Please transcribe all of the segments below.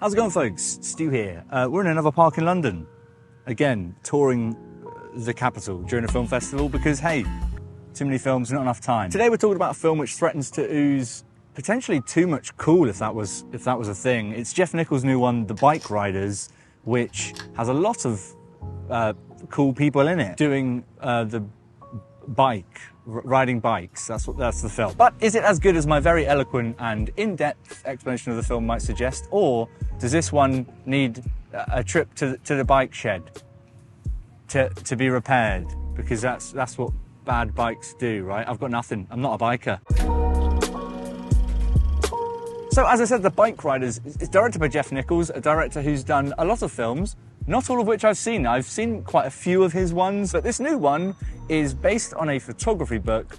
How's it going, folks? Stu here. We're in another park in London. Again, touring the capital during a film festival because, hey, too many films, not enough time. Today we're talking about a film which threatens to ooze potentially too much cool, if that was a thing. It's Jeff Nichols' new one, The Bikeriders, which has a lot of cool people in it doing the riding bikes. That's the film. But is it as good as my very eloquent and in-depth explanation of the film might suggest, or does this one need a trip to the bike shed to be repaired? Because that's what bad bikes do, right? I've got nothing. I'm not a biker. So as I said, The Bikeriders is directed by Jeff Nichols, a director who's done a lot of films, not all of which I've seen. I've seen quite a few of his ones, but this new one is based on a photography book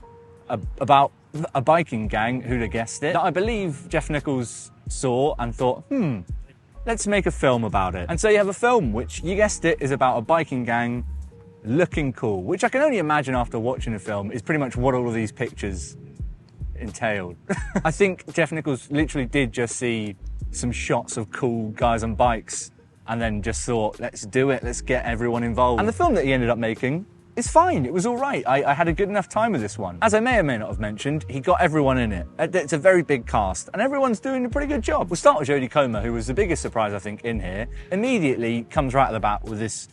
about a biking gang, who'd have guessed it, that I believe Jeff Nichols saw and thought, let's make a film about it. And so you have a film which, you guessed it, is about a biking gang looking cool, which I can only imagine after watching the film is pretty much what all of these pictures entailed. I think Jeff Nichols literally did just see some shots of cool guys on bikes and then just thought, let's do it, let's get everyone involved. And the film that he ended up making is fine, it was all right. I had a good enough time with this one. As I may or may not have mentioned, he got everyone in it. It's a very big cast, and everyone's doing a pretty good job. We'll start with Jodie Comer, who was the biggest surprise, I think, in here. Immediately comes right at the bat with this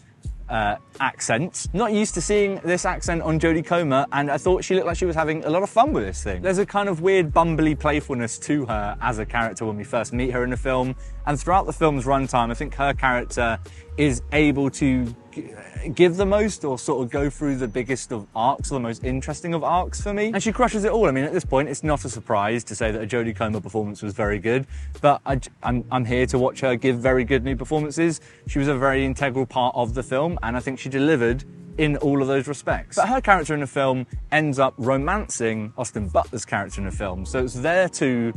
accent. Not used to seeing this accent on Jodie Comer, and I thought she looked like she was having a lot of fun with this thing. There's a kind of weird bumbly playfulness to her as a character when we first meet her in the film, and throughout the film's runtime I think her character is able to give the most, or sort of go through the biggest of arcs, or the most interesting of arcs for me. And she crushes it all. I mean, at this point, it's not a surprise to say that a Jodie Comer performance was very good, but I'm here to watch her give very good new performances. She was a very integral part of the film, and I think she delivered in all of those respects. But her character in the film ends up romancing Austin Butler's character in the film. So it's their two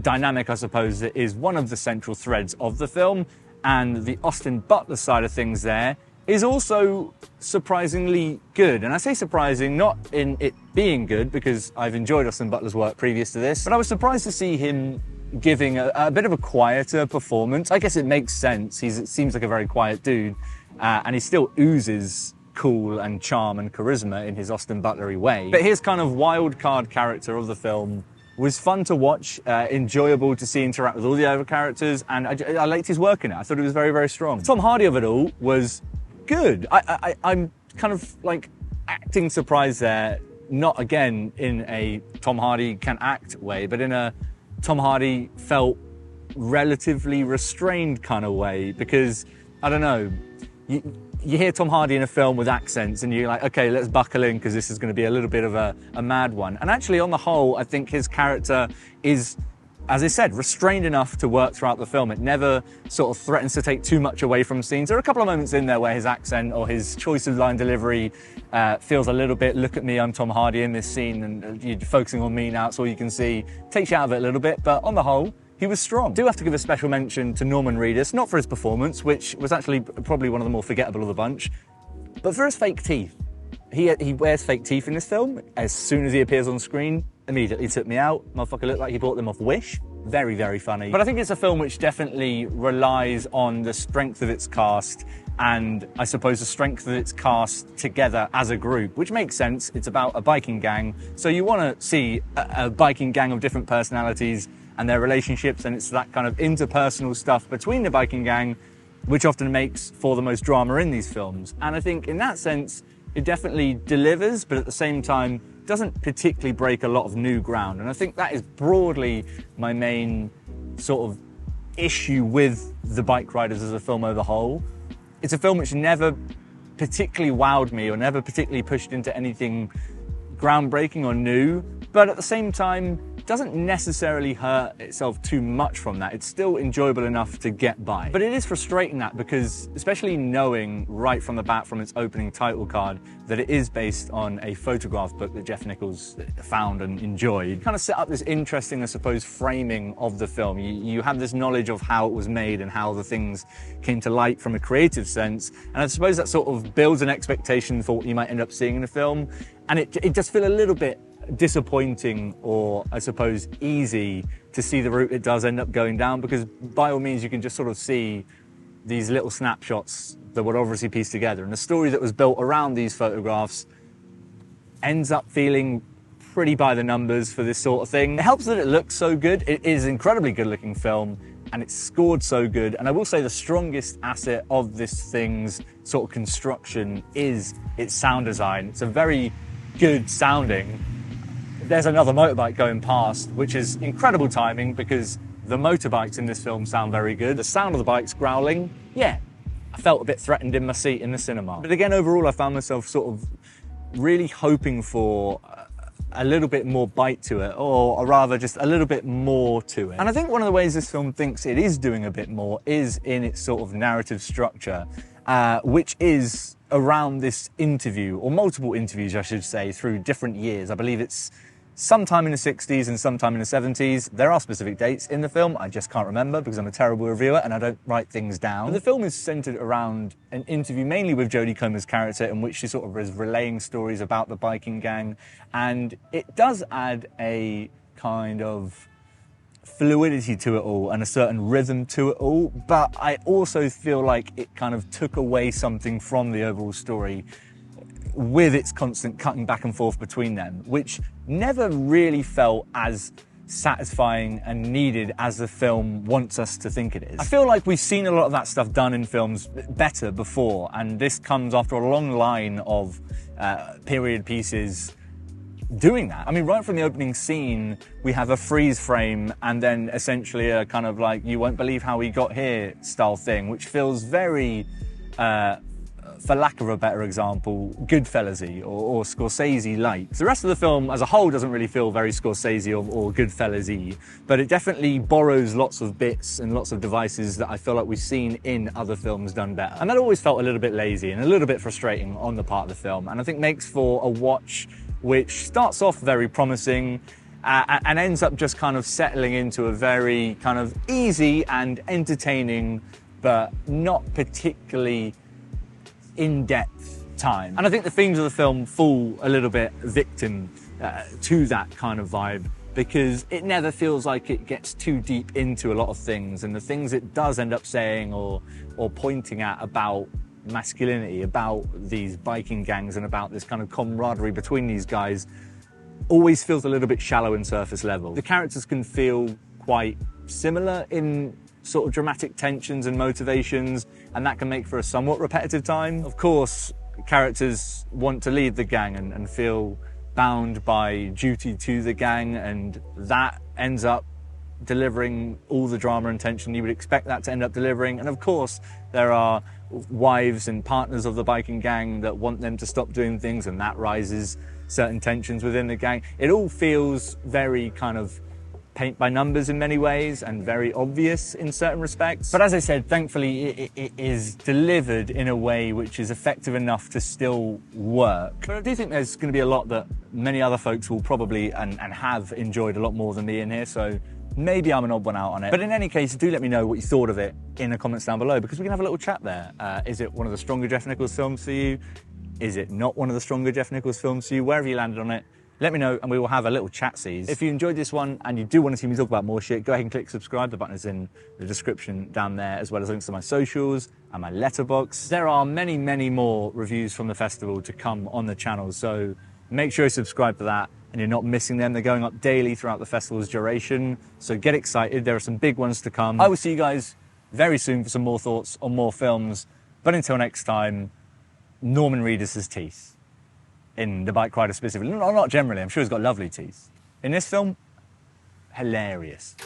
dynamic, I suppose, that is one of the central threads of the film, and the Austin Butler side of things there is also surprisingly good. And I say surprising not in it being good, because I've enjoyed Austin Butler's work previous to this, but I was surprised to see him giving a bit of a quieter performance. I guess it makes sense. It seems like a very quiet dude, and he still oozes cool and charm and charisma in his Austin Butler-y way. But his kind of wild card character of the film was fun to watch, enjoyable to see interact with all the other characters, and I liked his work in it. I thought it was very, very strong. Tom Hardy of it all was good. I'm kind of like acting surprised there, not again in a Tom Hardy can act way, but in a Tom Hardy felt relatively restrained kind of way, because, I don't know, you hear Tom Hardy in a film with accents and you're like, okay, let's buckle in because this is going to be a little bit of a mad one. And actually, on the whole, I think his character is, as I said, restrained enough to work throughout the film. It never sort of threatens to take too much away from scenes. There are a couple of moments in there where his accent or his choice of line delivery feels a little bit, look at me, I'm Tom Hardy in this scene, and you're focusing on me now, it's all you can see. Takes you out of it a little bit, but on the whole, he was strong. I do have to give a special mention to Norman Reedus, not for his performance, which was actually probably one of the more forgettable of the bunch, but for his fake teeth. He wears fake teeth in this film. As soon as he appears on screen, immediately took me out. Motherfucker looked like he bought them off Wish. Very, very funny. But I think it's a film which definitely relies on the strength of its cast, and I suppose the strength of its cast together as a group, which makes sense. It's about a biking gang, so you want to see a biking gang of different personalities and their relationships, and it's that kind of interpersonal stuff between the biking gang which often makes for the most drama in these films. And I think in that sense it definitely delivers, but at the same time doesn't particularly break a lot of new ground. And I think that is broadly my main sort of issue with The Bikeriders as a film as a whole. It's a film which never particularly wowed me or never particularly pushed into anything groundbreaking or new, but at the same time doesn't necessarily hurt itself too much from that. It's still enjoyable enough to get by. But it is frustrating that, because especially knowing right from the bat from its opening title card that it is based on a photograph book that Jeff Nichols found and enjoyed, kind of set up this interesting, I suppose, framing of the film. You have this knowledge of how it was made and how the things came to light from a creative sense, and I suppose that sort of builds an expectation for what you might end up seeing in the film, and it does feel a little bit disappointing, or I suppose easy to see the route it does end up going down, because by all means you can just sort of see these little snapshots that would obviously piece together, and the story that was built around these photographs ends up feeling pretty by the numbers for this sort of thing. It helps that it looks so good. It is an incredibly good looking film, and it's scored so good. And I will say the strongest asset of this thing's sort of construction is its sound design. It's a very good sounding. There's another motorbike going past, which is incredible timing, because the motorbikes in this film sound very good. The sound of the bikes growling, yeah, I felt a bit threatened in my seat in the cinema. But again, overall, I found myself sort of really hoping for a little bit more bite to it, or rather just a little bit more to it. And I think one of the ways this film thinks it is doing a bit more is in its sort of narrative structure, which is around this interview, or multiple interviews, I should say, through different years. I believe it's sometime in the 60s and sometime in the 70s. There are specific dates in the film, I just can't remember because I'm a terrible reviewer and I don't write things down. But the film is centered around an interview mainly with Jodie Comer's character, in which she sort of is relaying stories about the biking gang, and it does add a kind of fluidity to it all and a certain rhythm to it all, but I also feel like it kind of took away something from the overall story with its constant cutting back and forth between them, which never really felt as satisfying and needed as the film wants us to think it is. I feel like we've seen a lot of that stuff done in films better before, and this comes after a long line of period pieces doing that. I mean, right from the opening scene, we have a freeze frame and then essentially a kind of like, you won't believe how we got here style thing, which feels very, for lack of a better example, Goodfellas-y or Scorsese-like. The rest of the film as a whole doesn't really feel very Scorsese or Goodfellas-y, but it definitely borrows lots of bits and lots of devices that I feel like we've seen in other films done better. And that always felt a little bit lazy and a little bit frustrating on the part of the film, and I think makes for a watch which starts off very promising and ends up just kind of settling into a very kind of easy and entertaining, but not particularly in-depth time. And I think the themes of the film fall a little bit victim to that kind of vibe, because it never feels like it gets too deep into a lot of things, and the things it does end up saying or pointing at about masculinity, about these biking gangs and about this kind of camaraderie between these guys, always feels a little bit shallow and surface level. The characters can feel quite similar in sort of dramatic tensions and motivations, and that can make for a somewhat repetitive time. Of course, characters want to lead the gang and feel bound by duty to the gang, and that ends up delivering all the drama and tension you would expect that to end up delivering. And of course, there are wives and partners of the biking gang that want them to stop doing things, and that rises certain tensions within the gang. It all feels very kind of paint by numbers in many ways and very obvious in certain respects. But as I said, thankfully it is delivered in a way which is effective enough to still work. But I do think there's going to be a lot that many other folks will probably and have enjoyed a lot more than me in here, so maybe I'm an odd one out on it. But in any case, do let me know what you thought of it in the comments down below, because we can have a little chat there. Is it one of the stronger Jeff Nichols films for you? Is it not one of the stronger Jeff Nichols films for you? Wherever you landed on it, let me know and we will have a little chat-sees. If you enjoyed this one and you do want to see me talk about more shit, go ahead and click subscribe. The button is in the description down there, as well as links to my socials and my letterbox. There are many, many more reviews from the festival to come on the channel, so make sure you subscribe to that and you're not missing them. They're going up daily throughout the festival's duration, so get excited. There are some big ones to come. I will see you guys very soon for some more thoughts on more films, but until next time, Norman Reedus' teeth. In the Bikeriders specifically. Not generally, I'm sure he's got lovely teeth. In this film, hilarious.